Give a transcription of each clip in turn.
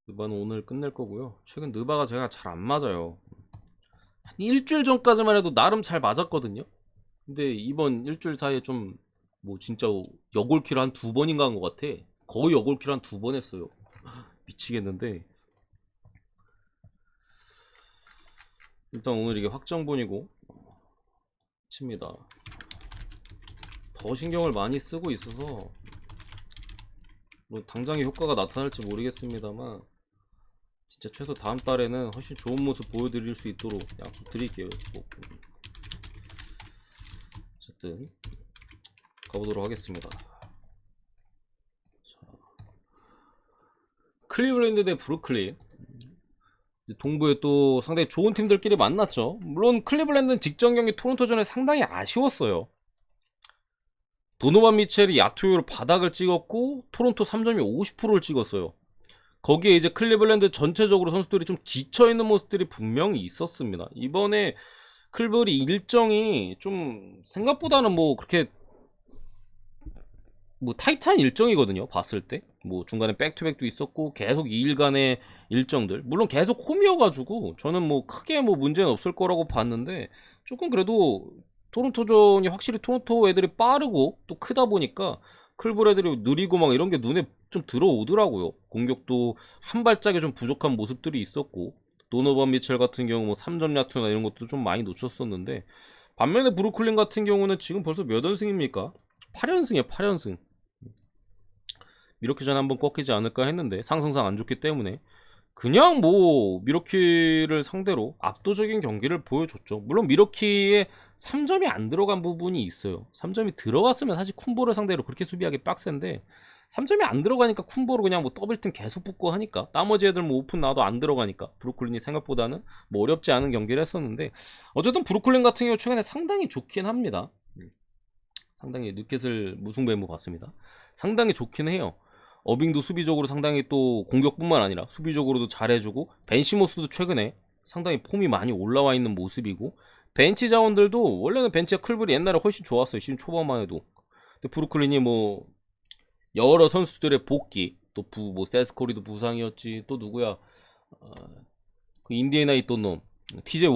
느바는 오늘 끝낼 거고요. 최근 느바가 제가 잘 안 맞아요. 한 일주일 전까지만 해도 나름 잘 맞았거든요. 근데 이번 일주일 사이에 좀 뭐 진짜 여골킬 한 두 번인가 한 것 같아. 거의 여골킬 한 두 번 했어요. 미치겠는데 일단 오늘 이게 확정본이고 칩니다. 더 신경을 많이 쓰고 있어서 뭐 당장의 효과가 나타날지 모르겠습니다만 진짜 최소 다음 달에는 훨씬 좋은 모습 보여드릴 수 있도록 약속드릴게요. 어쨌든 가보도록 하겠습니다. 자, 클리블랜드 대 브루클린. 동부에 또 상당히 좋은 팀들끼리 만났죠. 물론 클리블랜드는 직전 경기 토론토전에 상당히 아쉬웠어요. 도노반 미첼이 야투율 바닥을 찍었고 토론토 3점이 50%를 찍었어요. 거기에 이제 클리블랜드 전체적으로 선수들이 좀 지쳐있는 모습들이 분명히 있었습니다. 이번에 클블이 일정이 좀 생각보다는 뭐 그렇게 뭐 타이트한 일정이거든요. 봤을 때 뭐 중간에 백투백도 있었고 계속 2일간의 일정들, 물론 계속 홈이어가지고 저는 뭐 크게 뭐 문제는 없을 거라고 봤는데 조금 그래도 토론토전이 확실히 토론토 애들이 빠르고 또 크다 보니까 클볼 애들이 느리고 막 이런 게 눈에 좀 들어오더라고요. 공격도 한 발짝이 좀 부족한 모습들이 있었고 도노반 미첼 같은 경우 뭐 3점 야투나 이런 것도 좀 많이 놓쳤었는데, 반면에 브루클린 같은 경우는 지금 벌써 몇 연승입니까? 8연승이에요. 8연승. 미러키전 한번 꺾이지 않을까 했는데 상승상 안 좋기 때문에 그냥 뭐 미러키를 상대로 압도적인 경기를 보여줬죠. 물론 미러키에 3점이 안 들어간 부분이 있어요. 3점이 들어갔으면 사실 쿤보를 상대로 그렇게 수비하기 빡센데 3점이 안 들어가니까 쿤보로 그냥 뭐 더블팀 계속 붙고 하니까 나머지 애들 뭐 오픈 나와도 안 들어가니까 브루클린이 생각보다는 뭐 어렵지 않은 경기를 했었는데, 어쨌든 브루클린 같은 경우 최근에 상당히 좋긴 합니다. 상당히 뉴캐슬 무승부에 봤습니다. 상당히 좋긴 해요. 어빙도 수비적으로 상당히 또 공격뿐만 아니라 수비적으로도 잘해주고 벤 시모스도 최근에 상당히 폼이 많이 올라와 있는 모습이고, 벤치 자원들도 원래는 벤치가 클블이 옛날에 훨씬 좋았어요. 시즌 초반만 해도. 근데 브루클린이 뭐 여러 선수들의 복귀, 또 뭐 세스코리도 부상이었지, 또 누구야, 그 인디애나에 있던 놈 TJ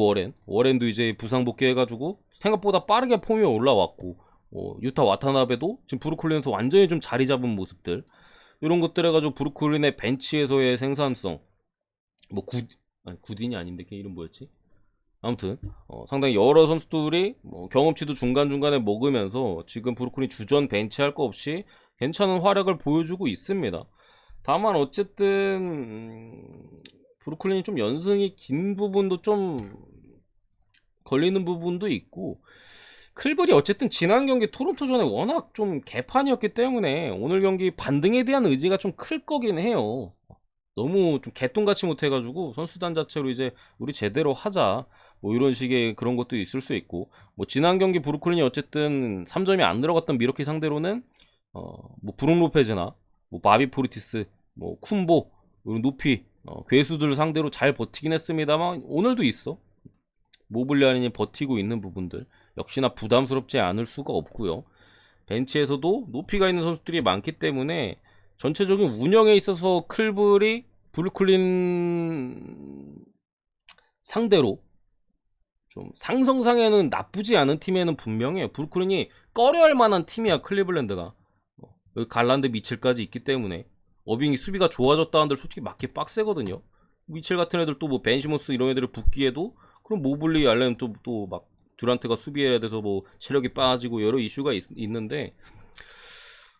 워렌도 이제 부상 복귀해가지고 생각보다 빠르게 폼이 올라왔고, 유타 와타나베도 지금 브루클린에서 완전히 좀 자리 잡은 모습들, 이런 것들 해가지고 브루클린의 벤치에서의 생산성, 뭐 구딘이 아닌데 걔 이름 뭐였지? 아무튼 상당히 여러 선수들이 뭐 경험치도 중간중간에 먹으면서 지금 브루클린 주전 벤치 할 거 없이 괜찮은 활약을 보여주고 있습니다. 다만 어쨌든 브루클린이 좀 연승이 긴 부분도 좀 걸리는 부분도 있고, 클블이 어쨌든 지난 경기 토론토전에 워낙 좀 개판이었기 때문에 오늘 경기 반등에 대한 의지가 좀 클 거긴 해요. 너무 좀 개똥같이 못해가지고 선수단 자체로 이제 우리 제대로 하자 뭐 이런 식의 그런 것도 있을 수 있고, 뭐 지난 경기 브루클린이 어쨌든 3점이 안 들어갔던 미러키 상대로는 뭐 브룩 로페즈나 뭐 바비 포르티스, 뭐 쿤보, 노피, 괴수들 상대로 잘 버티긴 했습니다만 오늘도 있어. 모블리아닌이 버티고 있는 부분들 역시나 부담스럽지 않을 수가 없고요. 벤치에서도 높이가 있는 선수들이 많기 때문에 전체적인 운영에 있어서 클블이 브루클린 상대로 좀 상성상에는 나쁘지 않은 팀에는 분명해요. 브루클린이 꺼려할 만한 팀이야. 클리블랜드가 여기 갈란드 미첼까지 있기 때문에 어빙이 수비가 좋아졌다 한들 솔직히 맞기 빡세거든요. 미첼 같은 애들 또 뭐 벤시모스 이런 애들을 붙기에도, 그럼 모블리 알렌 또 막 듀란트가 수비해야 돼서 뭐 체력이 빠지고 여러 이슈가 있는데,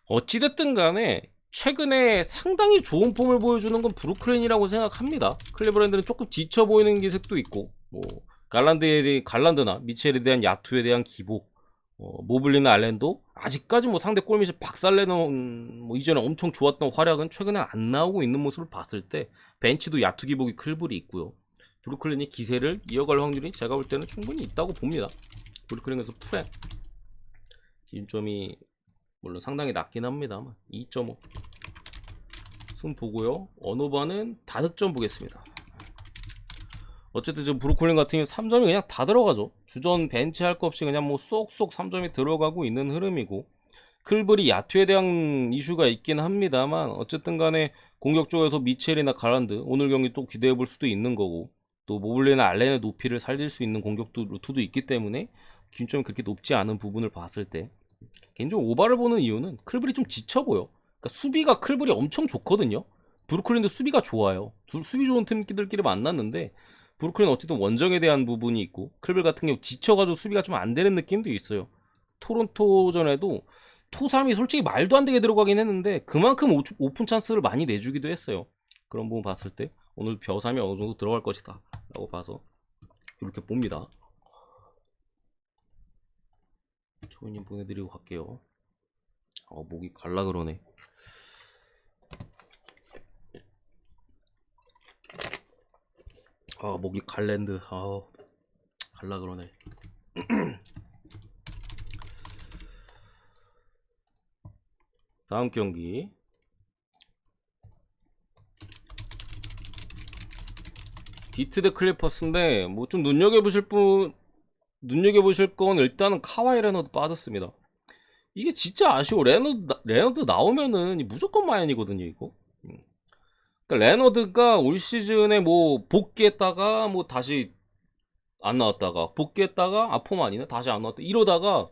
어찌됐든 간에 최근에 상당히 좋은 폼을 보여주는 건 브루클린이라고 생각합니다. 클리블랜드는 조금 지쳐 보이는 기색도 있고, 뭐 갈란드나 미첼에 대한 야투에 대한 기복, 모블리나 알렌도 아직까지 뭐 상대 골밑을 박살내는 뭐 이전에 엄청 좋았던 활약은 최근에 안 나오고 있는 모습을 봤을 때 벤치도 야투 기복이 클블이 있고요. 브루클린이 기세를 이어갈 확률이 제가 볼 때는 충분히 있다고 봅니다. 브루클린에서 프랩 기준점이 물론 상당히 낮긴 합니다만 2.5 승 보고요. 언어바는 다득점 보겠습니다. 어쨌든 지금 브루클린 같은 경우 3점이 그냥 다 들어가죠. 주전 벤치 할 거 없이 그냥 뭐 쏙쏙 3점이 들어가고 있는 흐름이고, 클블이 야투에 대한 이슈가 있긴 합니다만 어쨌든 간에 공격 쪽에서 미첼이나 가란드 오늘 경기 또 기대해 볼 수도 있는 거고, 또 모블리나 알렌의 높이를 살릴 수 있는 공격도 루트도 있기 때문에 기준점이 그렇게 높지 않은 부분을 봤을 때 개인적으로 오바를 보는 이유는 클블이 좀 지쳐 보여. 그러니까 수비가 클블이 엄청 좋거든요. 브루클린도 수비가 좋아요. 수비 좋은 팀들끼리 만났는데 브루클린 어쨌든 원정에 대한 부분이 있고, 클블 같은 경우 지쳐가지고 수비가 좀 안 되는 느낌도 있어요. 토론토전에도 토삼이 솔직히 말도 안 되게 들어가긴 했는데 그만큼 오픈 찬스를 많이 내주기도 했어요. 그런 부분 봤을 때 오늘 벼삼이 어느 정도 들어갈 것이다 라고 봐서 이렇게 봅니다. 초이님 보내드리고 갈게요. 목이 갈라 그러네. 목이 갈랜드. 갈라 그러네. 다음 경기 디트 대 클리퍼스인데 뭐 좀 눈여겨보실 건 일단은 카와이 레너드 빠졌습니다. 이게 진짜 아쉬워. 레너드 나오면은 무조건 마연이거든요 이거. 그러니까 레너드가 올 시즌에 뭐 복귀했다가 뭐 다시 안 나왔다가 복귀했다가 아폼 아니네 다시 안 나왔다 이러다가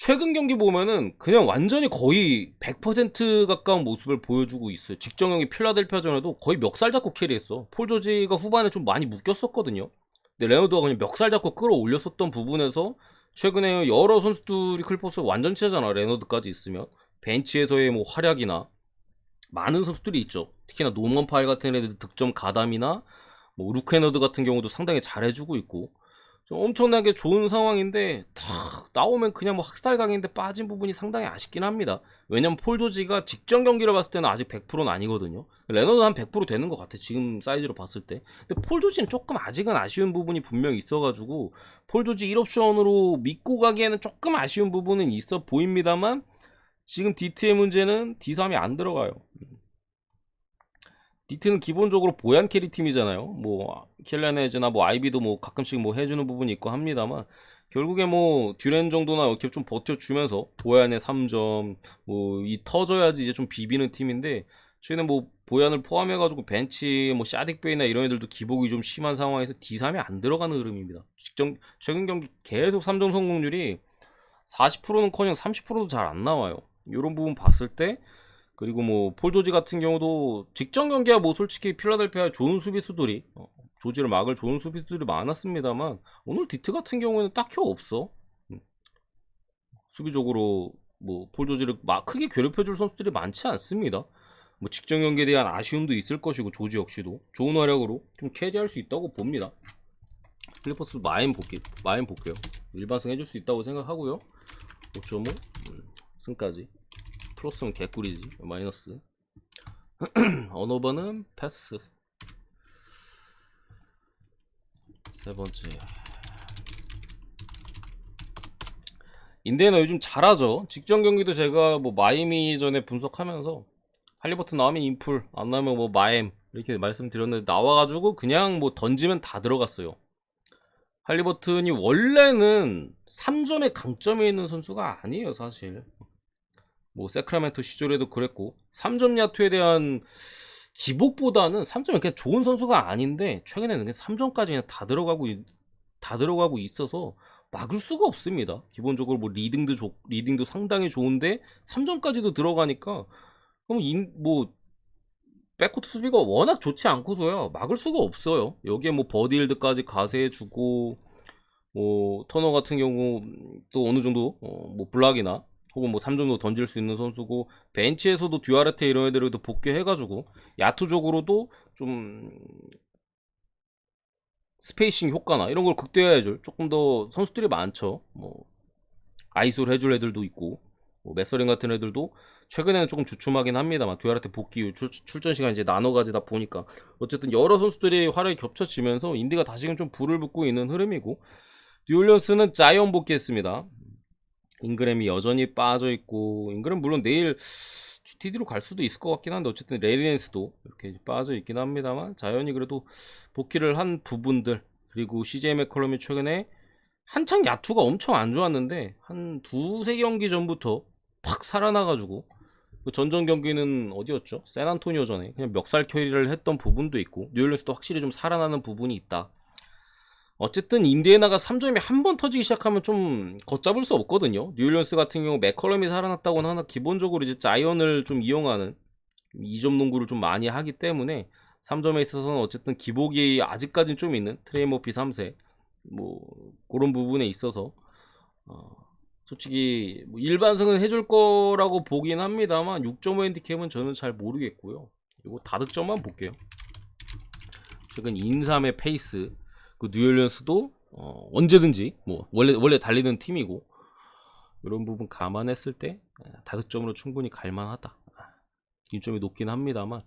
최근 경기 보면은 그냥 완전히 거의 100% 가까운 모습을 보여주고 있어요. 직전 경기 필라델피아전에도 거의 멱살 잡고 캐리했어. 폴 조지가 후반에 좀 많이 묶였었거든요. 근데 레너드가 그냥 멱살 잡고 끌어올렸었던 부분에서 최근에 여러 선수들이 클리퍼스 완전체잖아. 레너드까지 있으면 벤치에서의 뭐 활약이나 많은 선수들이 있죠. 특히나 노먼 파일 같은 애들 득점 가담이나 뭐 루크 헤너드 같은 경우도 상당히 잘해주고 있고 좀 엄청나게 좋은 상황인데 탁 나오면 그냥 뭐 학살강인데 빠진 부분이 상당히 아쉽긴 합니다. 왜냐면 폴 조지가 직전 경기를 봤을 때는 아직 100%는 아니거든요. 레너드 한 100% 되는 것 같아 지금 사이즈로 봤을 때. 근데 폴 조지는 조금 아직은 아쉬운 부분이 분명히 있어가지고 폴 조지 1옵션으로 믿고 가기에는 조금 아쉬운 부분은 있어 보입니다만 지금 디트의 문제는 D3이 안 들어가요. 디트는 기본적으로 보얀 캐리 팀이잖아요. 뭐 켈레네즈나 뭐 아이비도 뭐 가끔씩 뭐 해주는 부분이 있고 합니다만 결국에 뭐 듀렌 정도나 이렇게 좀 버텨주면서 보얀의 3점 뭐 이 터져야지 이제 좀 비비는 팀인데 최근에 뭐 보얀을 포함해가지고 벤치 뭐 샤딕베이나 이런 애들도 기복이 좀 심한 상황에서 D3이 안 들어가는 흐름입니다. 최근 경기 계속 3점 성공률이 40%는커녕 30%도 잘 안 나와요. 이런 부분 봤을 때 그리고 뭐 폴 조지 같은 경우도 직전 경기야 뭐 솔직히 필라델피아의 좋은 수비수들이 조지를 막을 좋은 수비수들이 많았습니다만 오늘 디트 같은 경우에는 딱히 없어. 수비적으로 뭐 폴 조지를 막 크게 괴롭혀줄 선수들이 많지 않습니다. 뭐 직전 경기에 대한 아쉬움도 있을 것이고 조지 역시도 좋은 활약으로 좀 캐리할 수 있다고 봅니다. 클리퍼스 마인 볼게요. 일반승 해줄 수 있다고 생각하고요. 5.5 승까지 플러스는 개꿀이지. 마이너스 언어버는 패스. 세 번째 인디애나 요즘 잘하죠. 직전 경기도 제가 뭐 마이애미 전에 분석하면서 할리버튼 나오면 인풀 안 나오면 뭐 마엠 이렇게 말씀드렸는데 나와가지고 그냥 뭐 던지면 다 들어갔어요. 할리버튼이 원래는 3점의 강점에 있는 선수가 아니에요 사실. 뭐 세크라멘토 시절에도 그랬고 3점 야투에 대한 기복보다는 3점이 그냥 좋은 선수가 아닌데 최근에는 그냥 3점까지 그냥 다 들어가고 있어서 막을 수가 없습니다. 기본적으로 뭐 리딩도 상당히 좋은데 3점까지도 들어가니까 그럼 뭐 백코트 수비가 워낙 좋지 않고서야 막을 수가 없어요. 여기에 뭐 버디힐드까지 가세해주고 뭐 터너 같은 경우 또 어느 정도 뭐 블락이나 혹은 뭐 3점도 던질 수 있는 선수고 벤치에서도 듀아레테 이런 애들도 복귀해가지고 야투적으로도 좀 스페이싱 효과나 이런 걸 극대화해줄 조금 더 선수들이 많죠. 뭐 아이솔 해줄 애들도 있고 뭐 메서링 같은 애들도 최근에는 조금 주춤하긴 합니다만 듀아레테 복귀 출전 시간 이제 나눠 가지다 보니까 어쨌든 여러 선수들이 활약이 겹쳐지면서 인디가 다시금 좀 불을 붙고 있는 흐름이고 뉴올리언스는 자이언 복귀했습니다. 잉그램이 여전히 빠져있고 잉그램 물론 내일 GTD로 갈 수도 있을 것 같긴 한데 어쨌든 레리넨스도 이렇게 빠져있긴 합니다만 자이언이 그래도 복귀를 한 부분들 그리고 CJ 맥컬럼이 최근에 한창 야투가 엄청 안 좋았는데 한 두세 경기 전부터 팍 살아나가지고 그 전전 경기는 어디였죠? 샌안토니오전에 그냥 멱살 캐리를 했던 부분도 있고 뉴올리언스도 확실히 좀 살아나는 부분이 있다. 어쨌든 인디애나가 3점이 한 번 터지기 시작하면 좀 걷잡을 수 없거든요. 뉴올리언스 같은 경우 맥컬럼이 살아났다고는 하나 기본적으로 이제 자이언을 좀 이용하는 2점 농구를 좀 많이 하기 때문에 3점에 있어서는 어쨌든 기복이 아직까지는 좀 있는 트레이머피 3세 뭐 그런 부분에 있어서 솔직히 뭐 일반승은 해줄 거라고 보긴 합니다만 6.5 핸디캡은 저는 잘 모르겠고요. 이거 다득점만 볼게요. 최근 인삼의 페이스 그 뉴올리언스도 언제든지 뭐 원래 달리는 팀이고 이런 부분 감안했을 때 다득점으로 충분히 갈만하다. 기준점이 높긴 합니다만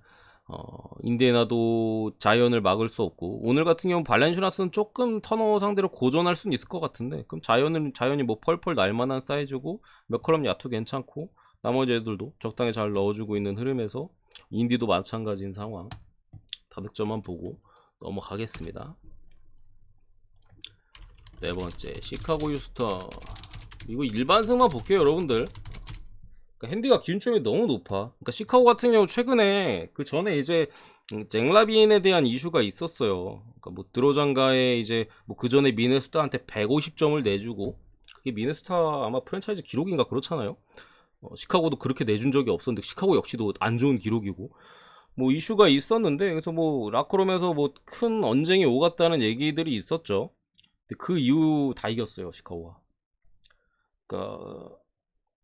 인디애나도 자이언을 막을 수 없고 오늘 같은 경우 발렌슈나스는 조금 턴오버 상대로 고전할 수는 있을 것 같은데 그럼 자이언이 뭐 펄펄 날만한 사이즈고 맥컬럼 야투 괜찮고 나머지 애들도 적당히 잘 넣어주고 있는 흐름에서 인디도 마찬가지인 상황. 다득점만 보고 넘어가겠습니다. 네 번째 시카고 휴스턴. 이거 일반승만 볼게요 여러분들. 그러니까 핸디가 기준점이 너무 높아. 그러니까 시카고 같은 경우 최근에 그 전에 이제 잭라빈에 대한 이슈가 있었어요. 그러니까 뭐 드로잔가에 이제 뭐 그 전에 미네소타한테 150점을 내주고 그게 미네소타 아마 프랜차이즈 기록인가 그렇잖아요. 시카고도 그렇게 내준 적이 없었는데 시카고 역시도 안 좋은 기록이고 뭐 이슈가 있었는데 그래서 뭐 라커룸에서 뭐 큰 언쟁이 오갔다는 얘기들이 있었죠. 근데 그 이후 다 이겼어요 시카고가. 그러니까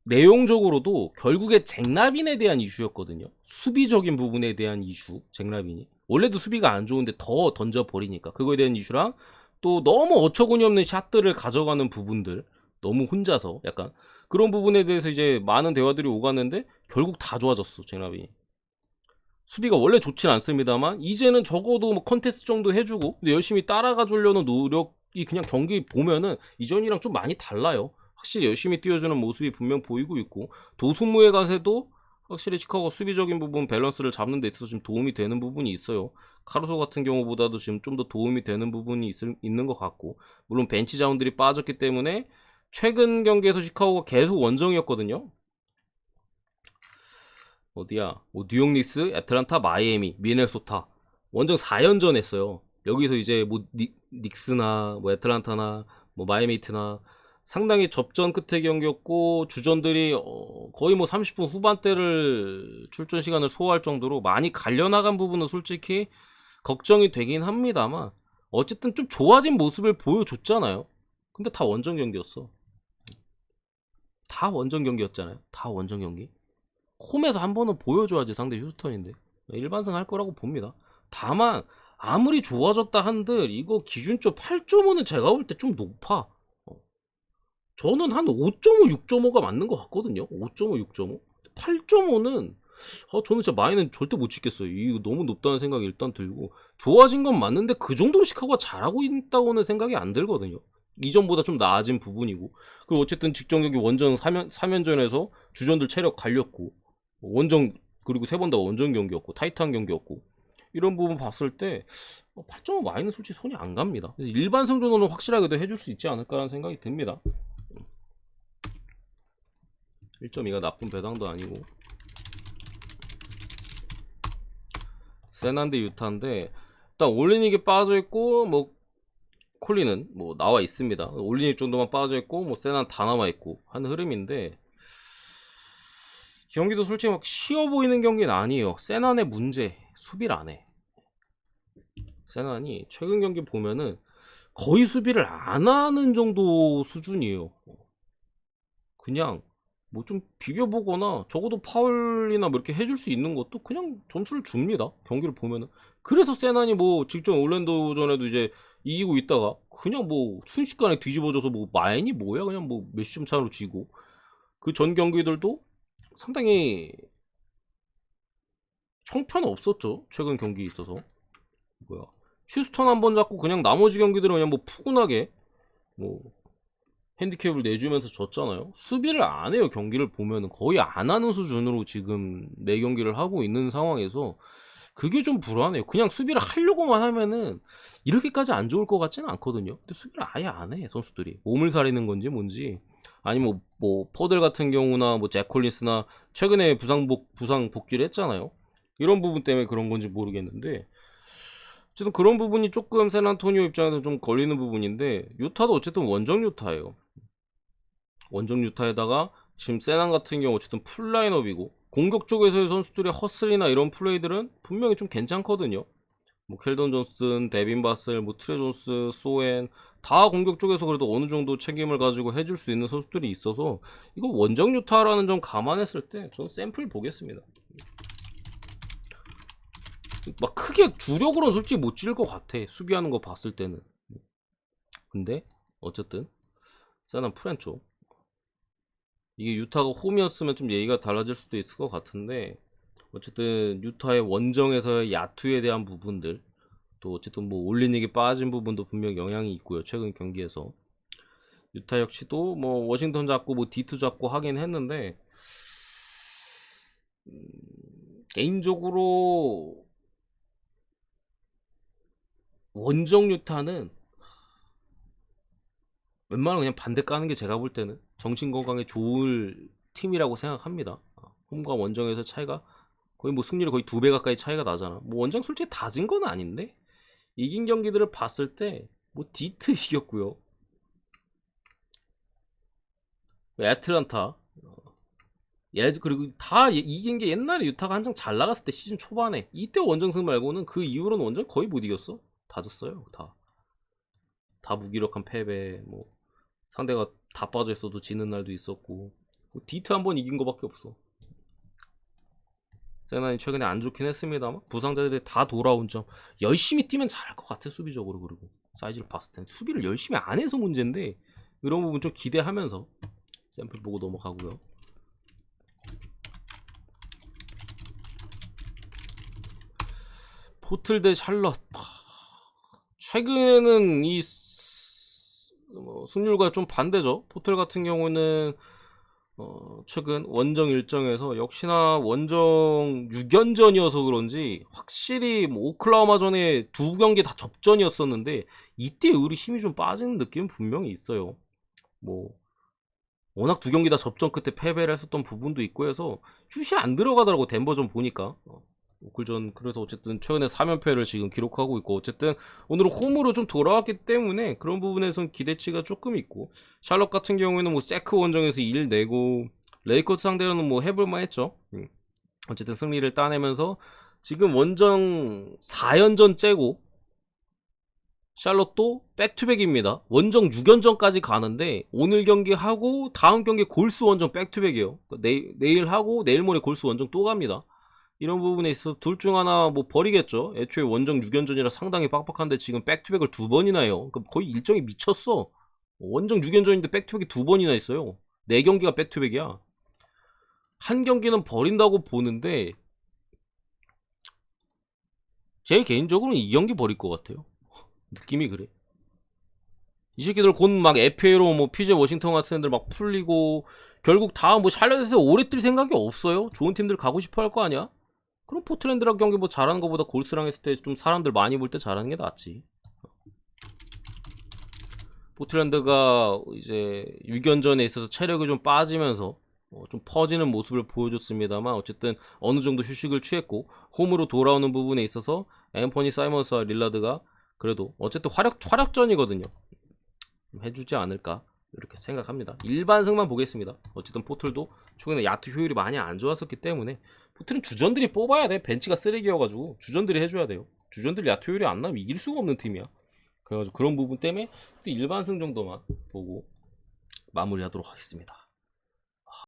내용적으로도 결국에 잭라빈에 대한 이슈였거든요. 수비적인 부분에 대한 이슈. 잭라빈이 원래도 수비가 안 좋은데 더 던져버리니까 그거에 대한 이슈랑 또 너무 어처구니 없는 샷들을 가져가는 부분들 너무 혼자서 약간 그런 부분에 대해서 이제 많은 대화들이 오갔는데 결국 다 좋아졌어 잭라빈이. 수비가 원래 좋진 않습니다만 이제는 적어도 뭐 컨테스트 정도 해주고 근데 열심히 따라가 주려는 노력이 그냥 경기 보면은 이전이랑 좀 많이 달라요. 확실히 열심히 뛰어주는 모습이 분명 보이고 있고 도수무에 가세도 확실히 시카고가 수비적인 부분 밸런스를 잡는 데 있어서 좀 도움이 되는 부분이 있어요. 카루소 같은 경우보다도 지금 좀 더 도움이 되는 부분이 있는 것 같고 물론 벤치 자원들이 빠졌기 때문에 최근 경기에서 시카고가 계속 원정이었거든요. 어디야? 뭐 뉴욕 닉스, 애틀란타, 마이애미, 미네소타 원정 4연전 했어요. 여기서 이제 뭐 닉스나 뭐 애틀란타나 뭐 마이애미트나 상당히 접전 끝의 경기였고 주전들이 거의 뭐 30분 후반대를 출전 시간을 소화할 정도로 많이 갈려나간 부분은 솔직히 걱정이 되긴 합니다만 어쨌든 좀 좋아진 모습을 보여줬잖아요. 근데 다 원정 경기였어. 다 원정 경기였잖아요. 다 원정 경기. 홈에서 한 번은 보여줘야지 상대 휴스턴인데 일반승 할 거라고 봅니다. 다만 아무리 좋아졌다 한들 이거 기준점 8.5는 제가 볼 때 좀 높아. 저는 한 5.5, 6.5가 맞는 것 같거든요. 5.5, 6.5. 8.5는 저는 진짜 마이는 절대 못 찍겠어요. 이거 너무 높다는 생각이 일단 들고 좋아진 건 맞는데 그 정도로 시카고가 잘하고 있다고는 생각이 안 들거든요. 이전보다 좀 나아진 부분이고 그리고 어쨌든 직전 경기 원정 3연전에서 주전들 체력 갈렸고 원정 그리고 세 번 다 원정 경기였고 타이트한 경기였고 이런 부분 봤을 때 8.5 마이는 솔직히 손이 안 갑니다. 일반 승조는 확실하게도 해줄 수 있지 않을까라는 생각이 듭니다. 1.2가 나쁜 배당도 아니고 세난데 유타인데 일단 올리닉이 빠져있고 뭐 콜리는 뭐 나와 있습니다. 올리닉 정도만 빠져있고 뭐 세난 다 남아있고 하는 흐름인데 경기도 솔직히 막 쉬워 보이는 경기는 아니에요. 세난의 문제 수비를 안해. 세난이 최근 경기 보면은 거의 수비를 안 하는 정도 수준이에요. 그냥 뭐 좀 비벼보거나 적어도 파울이나 뭐 이렇게 해줄 수 있는 것도 그냥 점수를 줍니다. 경기를 보면은. 그래서 세난이 뭐 직전 올랜도전에도 이제 이기고 있다가 그냥 뭐 순식간에 뒤집어져서 뭐 마인이 뭐야 그냥 뭐 몇십 점 차로 지고 그 전 경기들도 상당히 형편없었죠. 최근 경기에 있어서. 뭐야 휴스턴 한 번 잡고 그냥 나머지 경기들은 그냥 뭐 푸근하게 뭐 핸디캡을 내주면서 졌잖아요. 수비를 안 해요. 경기를 보면은 거의 안 하는 수준으로 지금 매 경기를 하고 있는 상황에서 그게 좀 불안해요. 그냥 수비를 하려고만 하면은 이렇게까지 안 좋을 것 같지는 않거든요. 근데 수비를 아예 안 해. 선수들이 몸을 사리는 건지 뭔지 아니면 뭐 포들 같은 경우나 뭐 잭 콜린스나 최근에 부상 복귀를 했잖아요. 이런 부분 때문에 그런 건지 모르겠는데 어쨌든 그런 부분이 조금 샌안토니오 입장에서 좀 걸리는 부분인데 유타도 어쨌든 원정 유타예요. 원정 유타에다가 지금 세난 같은 경우 어쨌든 풀 라인업이고 공격 쪽에서의 선수들의 허슬이나 이런 플레이들은 분명히 좀 괜찮거든요. 뭐 켈던 존슨, 데빈 바셀, 뭐 트레 존스, 소엔 다 공격 쪽에서 그래도 어느 정도 책임을 가지고 해줄 수 있는 선수들이 있어서 이거 원정 유타라는 점 감안했을 때 저는 샘플 보겠습니다. 막 크게 주력으로는 솔직히 못 찔 것 같아. 수비하는 거 봤을 때는. 근데 어쨌든 세난 프렌초 이게 유타가 홈이었으면 좀 얘기가 달라질 수도 있을 것 같은데 어쨌든 유타의 원정에서의 야투에 대한 부분들 또 어쨌든 뭐 올리닉이 빠진 부분도 분명 영향이 있고요. 최근 경기에서 유타 역시도 뭐 워싱턴 잡고 뭐 D2 잡고 하긴 했는데 개인적으로 원정 유타는 웬만하면 그냥 반대 까는 게 제가 볼 때는 정신 건강에 좋을 팀이라고 생각합니다. 홈과 원정에서 차이가 거의 뭐 승률이 거의 2배 가까이 차이가 나잖아. 뭐 원정 솔직히 다 진 건 아닌데 이긴 경기들을 봤을 때 뭐 디트 이겼고요. 애틀란타 그리고 다 이긴 게 옛날에 유타가 한창 잘 나갔을 때 시즌 초반에 이때 원정승 말고는 그 이후로는 원정 거의 못 이겼어. 다 졌어요. 다 무기력한 패배 뭐 상대가 다 빠져 있어도 지는 날도 있었고 뭐 디트 한 번 이긴 거밖에 없어. 세난이 최근에 안 좋긴 했습니다만 부상자들이 다 돌아온 점 열심히 뛰면 잘할 것 같아. 수비적으로 그리고 사이즈를 봤을 땐 수비를 열심히 안 해서 문제인데 이런 부분 좀 기대하면서 샘플 보고 넘어가고요. 포틀 대 샬럿 최근에는 이 승률과 좀 반대죠. 포틀 같은 경우는 최근 원정 일정에서 역시나 원정 6연전이어서 그런지 확실히 뭐 오클라호마전에 2경기 다 접전이었었는데 이때 의리 힘이 좀 빠지는 느낌은 분명히 있어요. 뭐 워낙 2경기 다 접전 끝에 패배를 했었던 부분도 있고 해서 슛이 안 들어가더라고. 덴버전 보니까 오클전 그래서 어쨌든 최근에 3연패를 지금 기록하고 있고 어쨌든 오늘은 홈으로 좀 돌아왔기 때문에 그런 부분에선 기대치가 조금 있고 샬럿 같은 경우에는 뭐 세크 원정에서 1 내고 레이커스 상대로는 뭐 해볼만 했죠. 어쨌든 승리를 따내면서 지금 원정 4연전 째고 샬럿도 백투백입니다. 원정 6연전까지 가는데 오늘 경기 하고 다음 경기 골스 원정 백투백이에요. 내일 하고 내일 모레 골스 원정 또 갑니다. 이런 부분에 있어서 둘 중 하나 뭐 버리겠죠. 애초에 원정 6연전이라 상당히 빡빡한데 지금 백투백을 2번이나 해요. 그러니까 거의 일정이 미쳤어. 원정 6연전인데 백투백이 2번이나 있어요. 4경기가 백투백이야. 한 경기는 버린다고 보는데 제 개인적으로는 이 경기 버릴 것 같아요. 느낌이 그래. 이 새끼들 곧 막 FA로 뭐 PJ 워싱턴 같은 애들 막 풀리고 결국 다 뭐 샬럿에서 오래 뛸 생각이 없어요. 좋은 팀들 가고 싶어 할 거 아니야? 그럼 포틀랜드랑 경기 뭐 잘하는 것보다 골스랑 했을 때 좀 사람들 많이 볼 때 잘하는 게 낫지. 포틀랜드가 이제 6연전에 있어서 체력이 좀 빠지면서 좀 퍼지는 모습을 보여줬습니다만 어쨌든 어느 정도 휴식을 취했고 홈으로 돌아오는 부분에 있어서 앰퍼니 사이먼스와 릴라드가 그래도 어쨌든 화력전이거든요. 해주지 않을까 이렇게 생각합니다. 일반승만 보겠습니다. 어쨌든 포틀도 최근에 야투 효율이 많이 안 좋았었기 때문에 포틀은 주전들이 뽑아야 돼. 벤치가 쓰레기여가지고 주전들이 해줘야 돼요. 주전들 야투 효율이 안 나면 이길 수가 없는 팀이야. 그래가지고 그런 부분 때문에 일반승 정도만 보고 마무리하도록 하겠습니다.